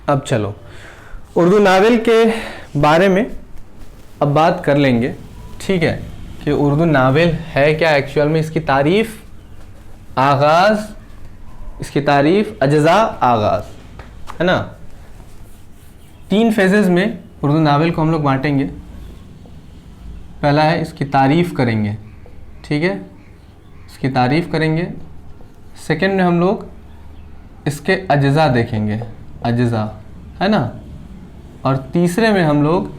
अब चलो उर्दू नावल के बारे में अब बात कर लेंगे, ठीक है, कि उर्दू नावल है क्या एक्चुअल में, इसकी तारीफ़, आगाज़, इसकी तारीफ़, अज्ज़ा, आगाज़, है ना। 3 फेजेज़ में उर्दू नावल को हम लोग बांटेंगे। पहला है इसकी तारीफ़ करेंगे, ठीक है, इसकी तारीफ़ करेंगे। सेकंड में हम लोग इसके अज्ज़ा देखेंगे, अज्ज़ा, है ना। और तीसरे में हम लोग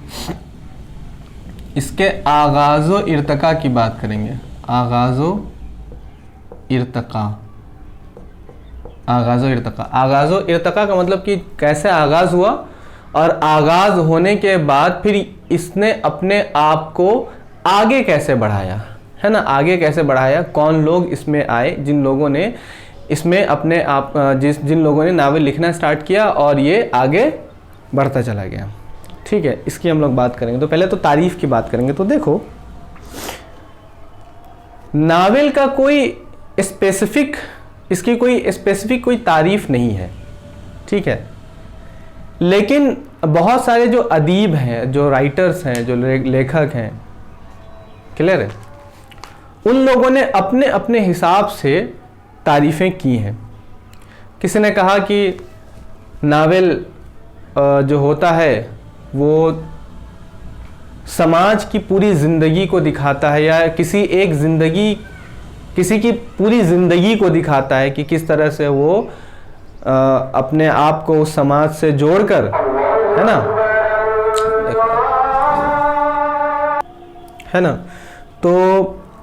इसके आगाज़ो इर्तका की बात करेंगे, आगाज़ो इर्तका। आगाज़ो इर्तका, आगाज़ो इर्तका का मतलब कि कैसे आगाज़ हुआ और आगाज़ होने के बाद फिर इसने अपने आप को आगे कैसे बढ़ाया, है ना, आगे कैसे बढ़ाया, कौन लोग इसमें आए, जिन लोगों ने इसमें अपने आप जिन लोगों ने नावल लिखना स्टार्ट किया और ये आगे बढ़ता चला गया, ठीक है। इसकी हम लोग बात करेंगे। तो पहले तो तारीफ़ की बात करेंगे। तो देखो, नावल का कोई स्पेसिफिक, इसकी कोई स्पेसिफिक कोई तारीफ़ नहीं है, ठीक है, लेकिन बहुत सारे जो अदीब हैं, जो राइटर्स हैं, जो लेखक हैं, क्लियर है, उन लोगों ने अपने अपने हिसाब से तारीफ़ें की हैं। किसी ने कहा कि नावल जो होता है वो समाज की पूरी ज़िंदगी को दिखाता है, या किसी की पूरी ज़िंदगी को दिखाता है कि किस तरह से वो अपने आप को उस समाज से जोड़कर, है ना, तो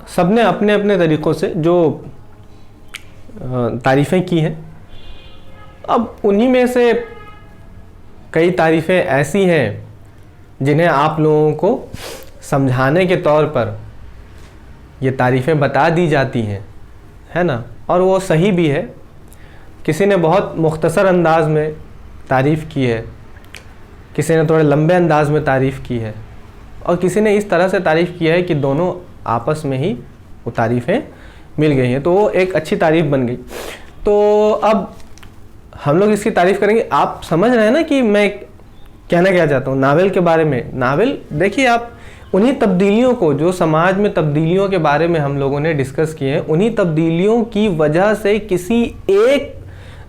सबने अपने अपने तरीक़ों से जो तारीफ़ें की हैं। अब उन्हीं में से कई तारीफ़ें ऐसी हैं जिन्हें आप लोगों को समझाने के तौर पर ये तारीफ़ें बता दी जाती हैं, है ना, और वो सही भी है। किसी ने बहुत मुख्तसर अंदाज में तारीफ़ की है, किसी ने थोड़े लंबे अंदाज में तारीफ़ की है, और किसी ने इस तरह से तारीफ़ किया है कि दोनों आपस में ही वो तारीफ़ें मिल गई हैं, तो वो एक अच्छी तारीफ़ बन गई। तो अब हम लोग इसकी तारीफ़ करेंगे। आप समझ रहे हैं ना कि मैं कहना क्या चाहता हूँ नावल के बारे में। नावल देखिए, आप उन्हीं तब्दीलियों को, जो समाज में तब्दीलियों के बारे में हम लोगों ने डिस्कस किए हैं, उन्हीं तब्दीलियों की वजह से किसी एक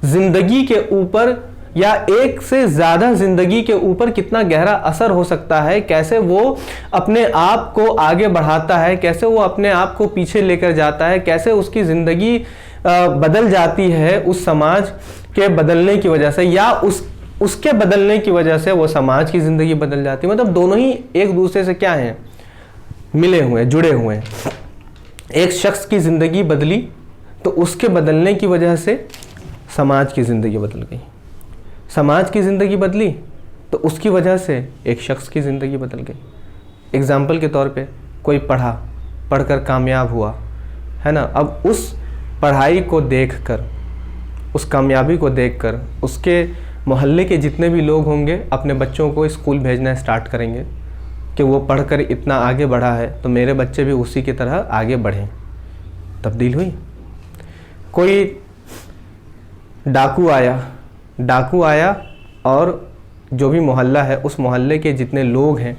ज़िंदगी के ऊपर या एक से ज़्यादा ज़िंदगी के ऊपर कितना गहरा असर हो सकता है, कैसे वो अपने आप को आगे बढ़ाता है, कैसे वो अपने आप को पीछे लेकर जाता है, कैसे उसकी ज़िंदगी बदल जाती है उस समाज के बदलने की वजह से, या उसके बदलने की वजह से वो समाज की ज़िंदगी बदल जाती है। मतलब दोनों ही एक दूसरे से क्या हैं, मिले हुए, जुड़े हुए हैं। एक शख्स की ज़िंदगी बदली तो उसके बदलने की वजह से समाज की ज़िंदगी बदल गई, समाज की ज़िंदगी बदली तो उसकी वजह से एक शख्स की ज़िंदगी बदल गई। एग्ज़ाम्पल के तौर पे कोई पढ़कर कामयाब हुआ, है ना, अब उस पढ़ाई को देखकर, उस कामयाबी को देखकर उसके मोहल्ले के जितने भी लोग होंगे अपने बच्चों को स्कूल भेजना स्टार्ट करेंगे कि वो पढ़कर इतना आगे बढ़ा है तो मेरे बच्चे भी उसी की तरह आगे बढ़ें। तब्दील हुई। कोई डाकू आया और जो भी मोहल्ला है उस मोहल्ले के जितने लोग हैं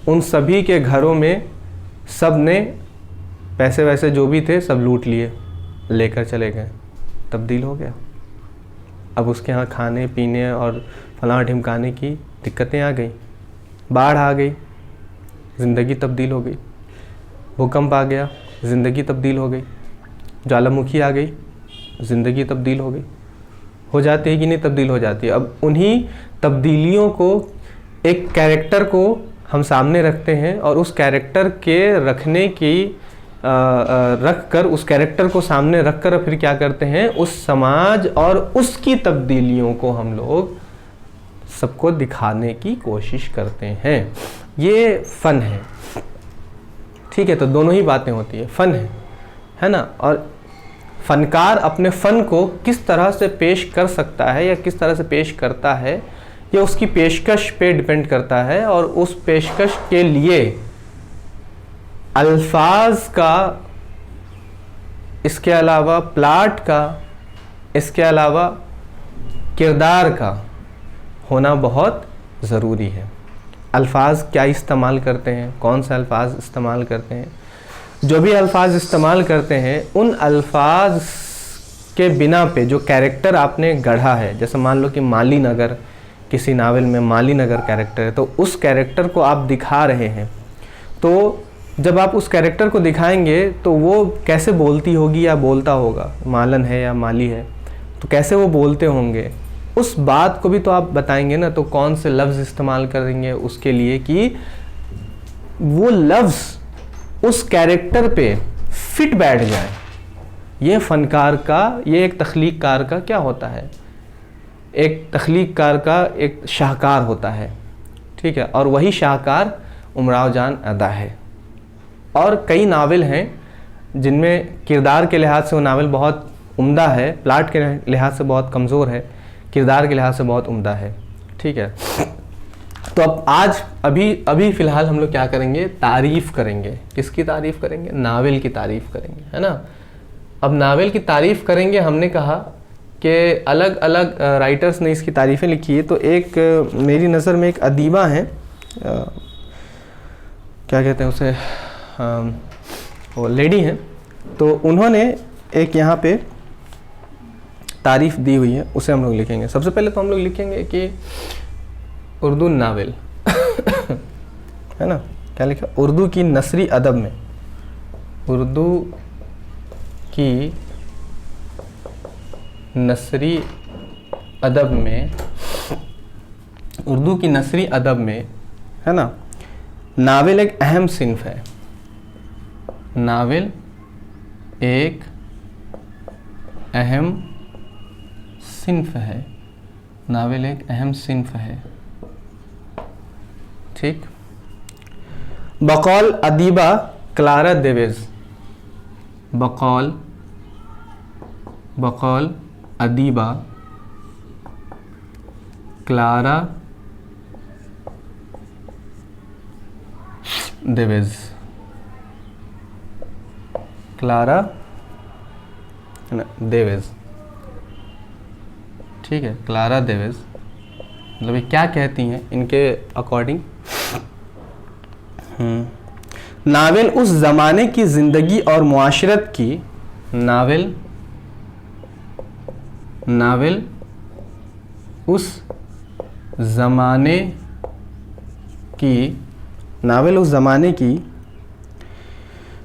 उन सभी के घरों में सब ने पैसे वैसे जो भी थे सब लूट लिए, लेकर चले गए। तब्दील हो गया। अब उसके यहाँ खाने पीने और फलां ढिमकाने की दिक्कतें आ गई, बाढ़ आ गई, ज़िंदगी तब्दील हो गई। भूकंप आ गया, ज़िंदगी तब्दील हो गई। ज्वालामुखी आ गई, ज़िंदगी तब्दील हो गई। हो जाती है कि नहीं, तब्दील हो जाती है। अब उन्हीं तब्दीलियों को, एक कैरेक्टर को हम सामने रखते हैं और उस कैरेक्टर के रखने की रख कर, उस कैरेक्टर को सामने रख कर फिर क्या करते हैं, उस समाज और उसकी तब्दीलियों को हम लोग सबको दिखाने की कोशिश करते हैं। ये फ़न है, ठीक है। तो दोनों ही बातें होती है, फ़न है ना। और फ़नकार अपने फ़न को किस तरह से पेश कर सकता है या किस तरह से पेश करता है, ये उसकी पेशकश पे डिपेंड करता है। और उस पेशकश के लिए अल्फाज का, इसके अलावा प्लाट का, इसके अलावा किरदार का, होना बहुत ज़रूरी है। अल्फाज क्या इस्तेमाल करते हैं, कौन से अल्फाज इस्तेमाल करते हैं, जो भी अल्फाज इस्तेमाल करते हैं उन अल्फाज के बिना पे जो कैरेक्टर आपने गढ़ा है, जैसे मान लो कि माली नगर, किसी नावल में माली नगर कैरेक्टर है, तो उस कैरेक्टर को आप दिखा रहे हैं, तो जब आप उस कैरेक्टर को दिखाएंगे तो वो कैसे बोलती होगी या बोलता होगा, मालन है या माली है, तो कैसे वो बोलते होंगे, उस बात को भी तो आप बताएंगे ना। तो कौन से लफ्ज़ इस्तेमाल करेंगे उसके लिए कि वो लफ्ज़ उस कैरेक्टर पे फिट बैठ जाए। ये फ़नकार का, ये एक तख्लीक़कार का क्या होता है, एक तख्लीक़कार का एक शाहकार होता है, ठीक है, और वही शाहकार उमराव जान अदा है। और कई नावल हैं जिनमें किरदार के लिहाज से वो नावल बहुत उम्दा है, प्लाट के लिहाज से बहुत कमज़ोर है, किरदार के लिहाज से बहुत उम्दा है, ठीक है। तो अब आज अभी फ़िलहाल हम लोग क्या करेंगे, तारीफ़ करेंगे। किसकी तारीफ़ करेंगे, नावल की तारीफ़ करेंगे, है ना। अब नावल की तारीफ़ करेंगे, हमने कहा कि अलग अलग राइटर्स ने इसकी तारीफ़ें लिखी है। तो एक मेरी नज़र में एक अदीबा हैं, क्या कहते हैं उसे, वो लेडी हैं, तो उन्होंने एक यहाँ पे तारीफ़ दी हुई है, उसे हम लोग लिखेंगे। सबसे पहले तो हम लोग लिखेंगे कि उर्दू नावल है ना, क्या लिखा, उर्दू की नसरी अदब में, उर्दू की नसरी अदब में, उर्दू की नसरी अदब में, है ना, नावल एक अहम सिन्फ है। नावल एक अहम सिन्फ है, नावल एक अहम सिन्फ है, ठीक। बकौल अदीबा क्लारा देवेज, बकौल अदीबा क्लारा देवेज, क्लारा देवेज, ठीक है, क्लारा देवेज, मतलब ये क्या कहती हैं इनके अकॉर्डिंग, नावल उस ज़माने की ज़िंदगी और मुआशरत की, नावल उस ज़माने की, नावल उस ज़माने की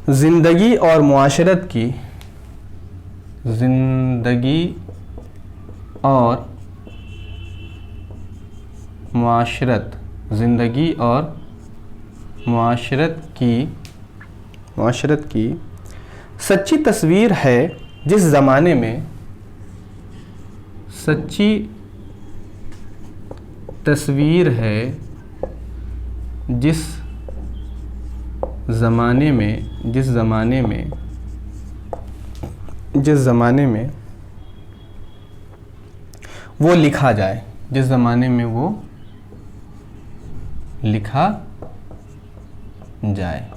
ज़िंदगी और मुआशरत की, ज़िंदगी और मुआशरत, ज़िंदगी और मुआशरत की सच्ची तस्वीर है, जिस ज़माने में, सच्ची तस्वीर है जिस ज़माने में वो लिखा जाए, जिस ज़माने में वो लिखा जाए,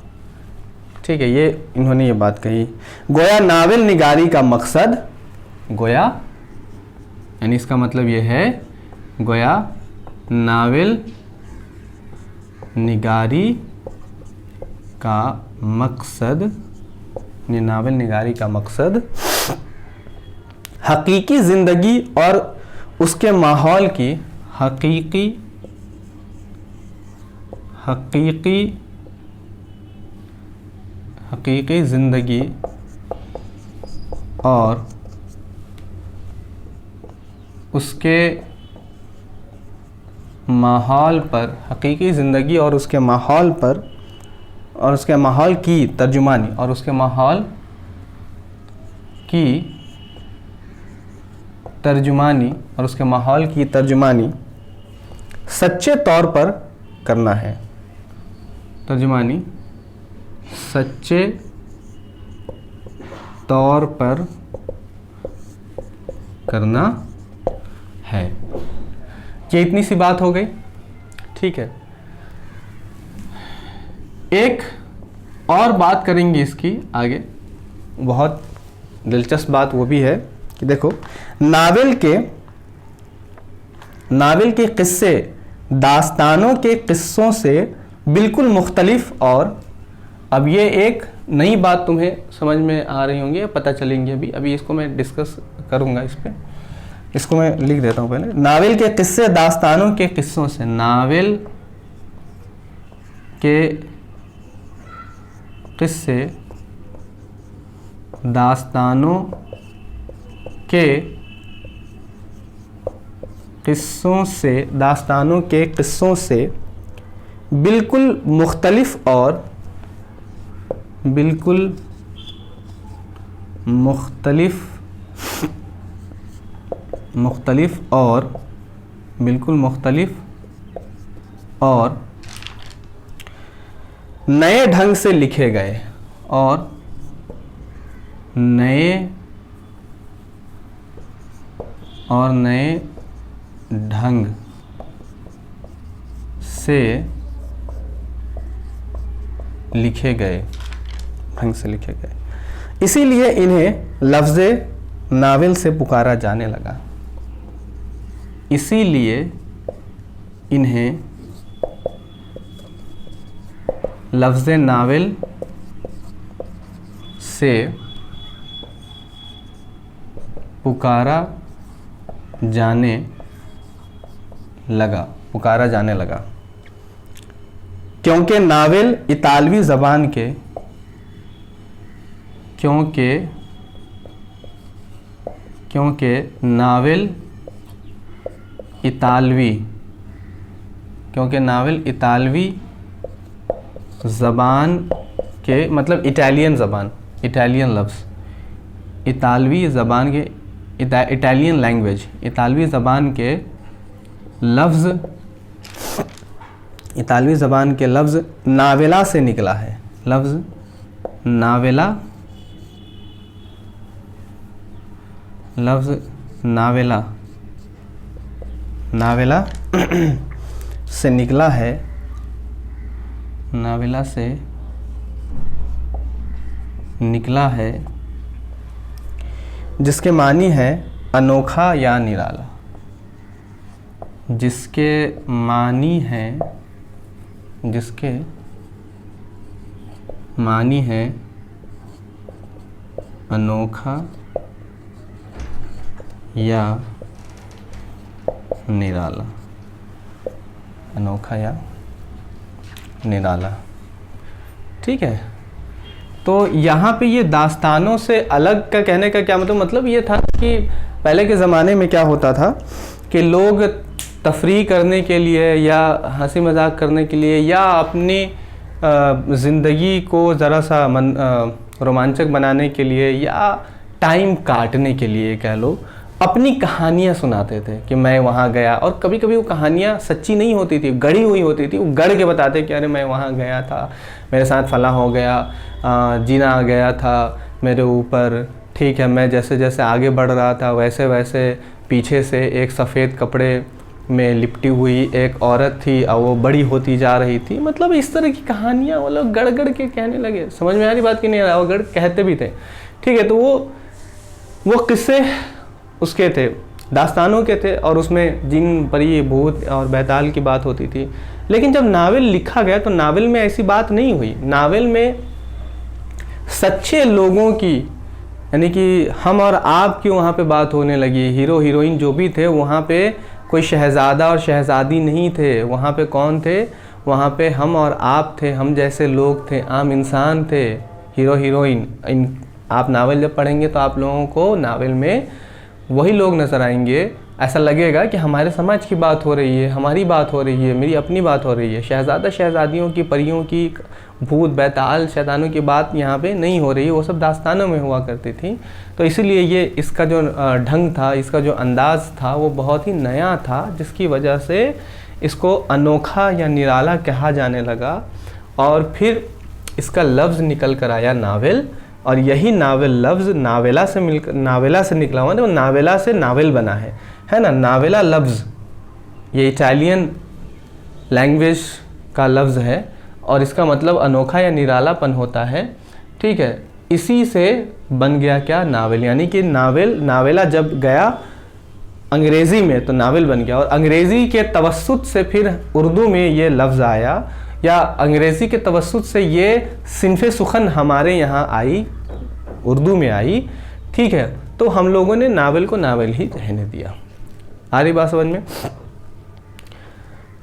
ठीक है। ये इन्होंने ये बात कही। गोया नावल निगारी का मकसद, गोया यानी इसका मतलब ये है, गोया नावल निगारी का मकसद, नावल निगारी का मकसद हकीकी ज़िंदगी और उसके माहौल की, हकीकी ज़िंदगी और उसके माहौल पर, हकीकी ज़िंदगी और उसके माहौल पर, और उसके माहौल की तर्जुमानी, और उसके माहौल की तर्जुमानी, और उसके माहौल की तर्जुमानी सच्चे तौर पर करना है। तर्जुमानी सच्चे तौर पर करना है। ये इतनी सी बात हो गई, ठीक है। एक और बात करेंगे इसकी आगे, बहुत दिलचस्प बात वो भी है कि देखो, नावल नावल के किस्से दास्तानों के किस्सों से बिल्कुल मुख्तलिफ, और अब ये एक नई बात तुम्हें समझ में आ रही होंगी, पता चलेंगी अभी इसको मैं डिस्कस करूँगा इस पर। इसको मैं लिख देता हूँ पहले। नावल के किस्से दास्तानों के किस्सों से, नावल के किस्से दास्तानों के किस्सों से, दास्तानों के किस्सों से बिल्कुल मुख्तलिफ और बिल्कुल मुख्तलिफ और नए ढंग से लिखे गए, और नए ढंग से लिखे गए, इसीलिए इन्हें लफ्ज़े नावल से पुकारा जाने लगा। इसीलिए इन्हें लफ्ज़े नावल से पुकारा जाने लगा, क्योंकि नावल इतालवी ज़बान के, क्योंकि नावल इतालवी ज़बान के, मतलब इटालियन लफ्ज़, इतालवी ज़बान के, इटालियन लैंग्वेज, इतालवी ज़बान के लफ्ज़ नावेला से निकला है। लफ्ज़ नावेला से निकला है, जिसके मानी है अनोखा या निराला, जिसके मानी है अनोखा या निराला, ठीक है। तो यहाँ पे ये दास्तानों से अलग का कहने का क्या मतलब ये था कि पहले के ज़माने में क्या होता था कि लोग तफरीह करने के लिए या हंसी मजाक करने के लिए या अपनी ज़िंदगी को ज़रा सा रोमांचक बनाने के लिए या टाइम काटने के लिए कह लो, अपनी कहानियाँ सुनाते थे कि मैं वहाँ गया। और कभी कभी वो कहानियाँ सच्ची नहीं होती थी, गढ़ी हुई होती थी। वो गढ़ के बताते कि अरे मैं वहाँ गया था, मेरे साथ फला हो गया, जीना आ गया था मेरे ऊपर, ठीक है। मैं जैसे जैसे आगे बढ़ रहा था वैसे वैसे पीछे से एक सफ़ेद कपड़े में लिपटी हुई एक औरत थी और वो बड़ी होती जा रही थी। मतलब इस तरह की कहानियाँ वो लोग गढ़ गढ़ के कहने लगे। समझ में आ रही बात कि नहीं आ रहा? वो गढ़ कहते भी थे, ठीक है। तो वो किस्से उसके थे, दास्तानों के थे, और उसमें जिन, परी, भूत और बैताल की बात होती थी। लेकिन जब नावल लिखा गया तो नावल में ऐसी बात नहीं हुई। नावल में सच्चे लोगों की, यानी कि हम और आप की वहाँ पे बात होने लगी। हीरो हीरोइन जो भी थे वहाँ पे कोई शहज़ादा और शहज़ादी नहीं थे। वहाँ पे कौन थे? वहाँ पे हम और आप थे, हम जैसे लोग थे, आम इंसान थे, हीरो हीरोइन। आप नावल जब पढ़ेंगे तो आप लोगों को नावल में वही लोग नज़र आएंगे। ऐसा लगेगा कि हमारे समाज की बात हो रही है, हमारी बात हो रही है, मेरी अपनी बात हो रही है। शहज़ादा शहज़ादियों की, परियों की, भूत बैताल शैतानों की बात यहाँ पे नहीं हो रही है। वो सब दास्तानों में हुआ करती थी। तो इसीलिए ये इसका जो ढंग था, इसका जो अंदाज़ था वो बहुत ही नया था, जिसकी वजह से इसको अनोखा या निराला कहा जाने लगा। और फिर इसका लफ्ज़ निकल कर आया नावल, और यही नावल लफ्ज़ नावेला से निकला हुआ है। तो नावेला से नावल बना है ना। नावेला लफ्ज़ ये इटालियन लैंग्वेज का लफ्ज़ है और इसका मतलब अनोखा या निरालापन होता है, ठीक है। इसी से बन गया क्या? नावल। यानी कि नावेला जब गया अंग्रेज़ी में तो नावल बन गया, और अंग्रेज़ी के तवस्सुत से फिर उर्दू में ये लफ्ज़ आया, या अंग्रेज़ी के तवस्सुत से ये सिनफ़े सुखन हमारे यहाँ आई, उर्दू में आई, ठीक है। तो हम लोगों ने नावल को नावल ही रहने दिया। आ रही बात समझ में?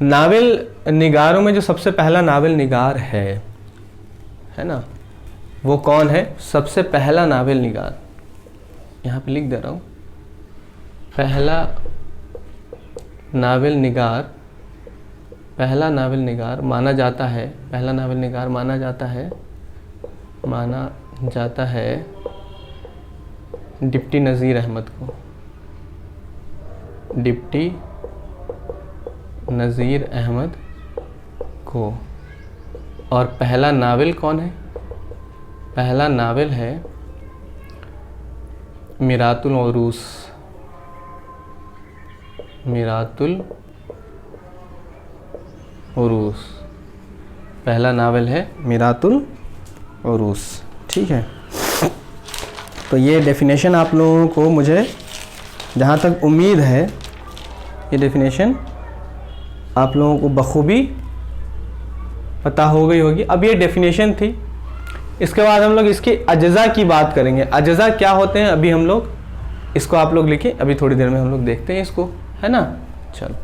नावल निगारों में जो सबसे पहला नावल निगार है ना, वो कौन है? सबसे पहला नावल निगार, यहाँ पे लिख दे रहा हूँ, पहला नावल निगार, पहला नावल निगार माना जाता है, पहला नावल निगार माना जाता है डिप्टी नज़ीर अहमद को, डिप्टी नज़ीर अहमद को। और पहला नावल कौन है? पहला नावल है मिरातुल उरूस, मिरातुल उरूस, पहला नावल है मिरातुल उरूस, ठीक है। तो ये डेफिनेशन आप लोगों को, मुझे जहाँ तक उम्मीद है, ये डेफिनेशन आप लोगों को बखूबी पता हो गई होगी। अब ये डेफिनेशन थी, इसके बाद हम लोग इसके अज्जा की बात करेंगे। अज्जा क्या होते हैं अभी हम लोग, इसको आप लोग लिखें, अभी थोड़ी देर में हम लोग देखते हैं इसको, है ना। चलो।